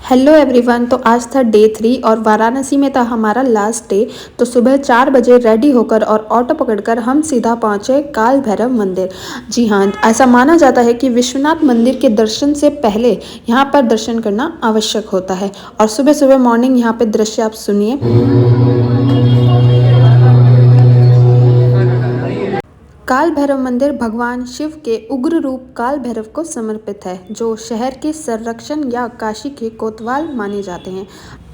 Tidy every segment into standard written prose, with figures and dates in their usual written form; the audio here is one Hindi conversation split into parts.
Hello everyone. तो आज था डे 3 और वाराणसी में था हमारा लास्ट डे। तो सुबह 4 बजे रेडी होकर और ऑटो पकड़कर हम सीधा पहुंचे काल भैरव मंदिर। जी हाँ, ऐसा माना जाता है कि विश्वनाथ मंदिर के दर्शन से पहले यहां पर दर्शन करना आवश्यक होता है। और सुबह सुबह मॉर्निंग यहां पे दृश्य आप सुनिए। काल भैरव मंदिर भगवान शिव के उग्र रूप काल भैरव को समर्पित है, जो शहर के संरक्षण या काशी के कोतवाल माने जाते हैं।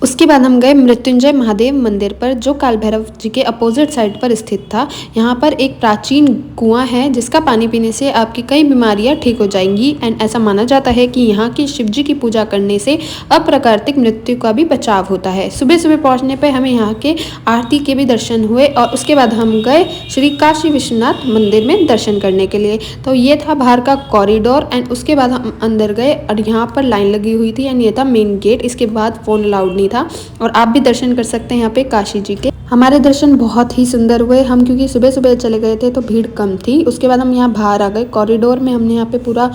उसके बाद हम गए मृत्युंजय महादेव मंदिर पर, जो काल भैरव जी के अपोजिट साइड पर स्थित था। यहाँ पर एक प्राचीन कुआं है जिसका पानी पीने से आपकी कई बीमारियां ठीक हो जाएंगी। एंड ऐसा माना जाता है कि यहाँ के शिव जी की पूजा करने से अप्राकृतिक मृत्यु का भी बचाव होता है। सुबह सुबह पहुँचने पर हमें यहाँ के आरती के भी दर्शन हुए और उसके बाद हम गए श्री काशी विश्वनाथ मंदिर में दर्शन करने के लिए। तो ये था बाहर का कॉरिडोर एंड उसके बाद हम अंदर गए और यहाँ पर लाइन लगी हुई थी एंड ये था मेन गेट। इसके बाद फ़ोन अलाउड नहीं था और आप भी दर्शन कर सकते हैं यहाँ पे काशी जी के। हमारे दर्शन बहुत ही सुंदर हुए। हम क्योंकि सुबह सुबह चले गए थे तो भीड़ कम थी। उसके बाद हम यहाँ बाहर आ गए कॉरिडोर में। हमने यहाँ पे पूरा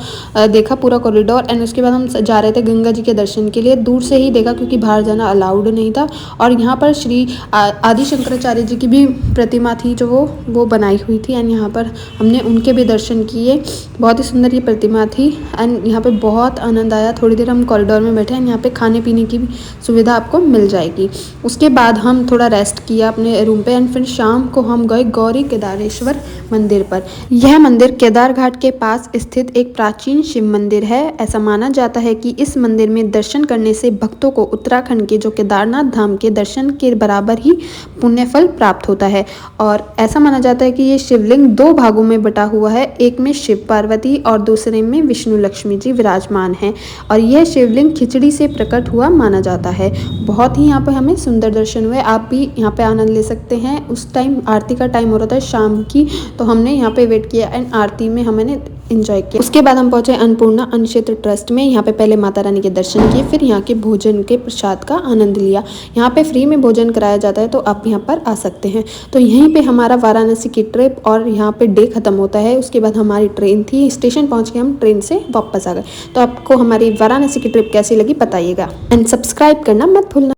देखा पूरा कॉरिडोर एंड उसके बाद हम जा रहे थे गंगा जी के दर्शन के लिए। दूर से ही देखा क्योंकि बाहर जाना अलाउड नहीं था। और यहाँ पर श्री आदि शंकराचार्य जी की भी प्रतिमा थी जो वो बनाई हुई थी एंड यहाँ पर हमने उनके भी दर्शन किए। बहुत ही सुंदर ये प्रतिमा थी एंड यहाँ पे बहुत आनंद आया। थोड़ी देर हम कॉरिडोर में बैठे एंड यहाँ पे खाने पीने की भी सुविधा आपको मिल जाएगी। उसके बाद हम थोड़ा रेस्ट किया अपने रूम पे एंड फिर शाम को हम गए गौरी केदारेश्वर मंदिर पर। यह मंदिर केदार घाट के पास स्थित एक प्राचीन शिव मंदिर है। ऐसा माना जाता है कि इस मंदिर में दर्शन करने से भक्तों को उत्तराखंड के जो केदारनाथ धाम के दर्शन के बराबर ही पुण्य फल प्राप्त होता है। और ऐसा माना जाता है कि ये शिवलिंग 2 भागों में बटा हुआ है। एक में शिव पार्वती और दूसरे में विष्णु लक्ष्मी जी विराजमान हैं। और यह शिवलिंग खिचड़ी से प्रकट हुआ माना जाता है। बहुत ही यहाँ पे हमें सुंदर दर्शन हुए। आप भी यहाँ पे आनंद ले सकते हैं। उस टाइम आरती का टाइम हो रहा था शाम की, तो हमने यहाँ पे वेट किया एंड आरती में हमने एंजॉय किया। उसके बाद हम पहुंचे अन्नपूर्णा अन्न क्षेत्र ट्रस्ट में। यहाँ पे पहले माता रानी के दर्शन किए, फिर यहाँ के भोजन के प्रसाद का आनंद लिया। यहाँ पे फ्री में भोजन कराया जाता है, तो आप यहाँ पर आ सकते हैं। तो यहीं पे हमारा वाराणसी की ट्रिप और यहाँ पे डे खत्म होता है। उसके बाद हमारी ट्रेन थी, स्टेशन पहुँच के हम ट्रेन से वापस आ गए। तो आपको हमारी वाराणसी की ट्रिप कैसी लगी बताइएगा एंड सब्सक्राइब करना मत भूलना।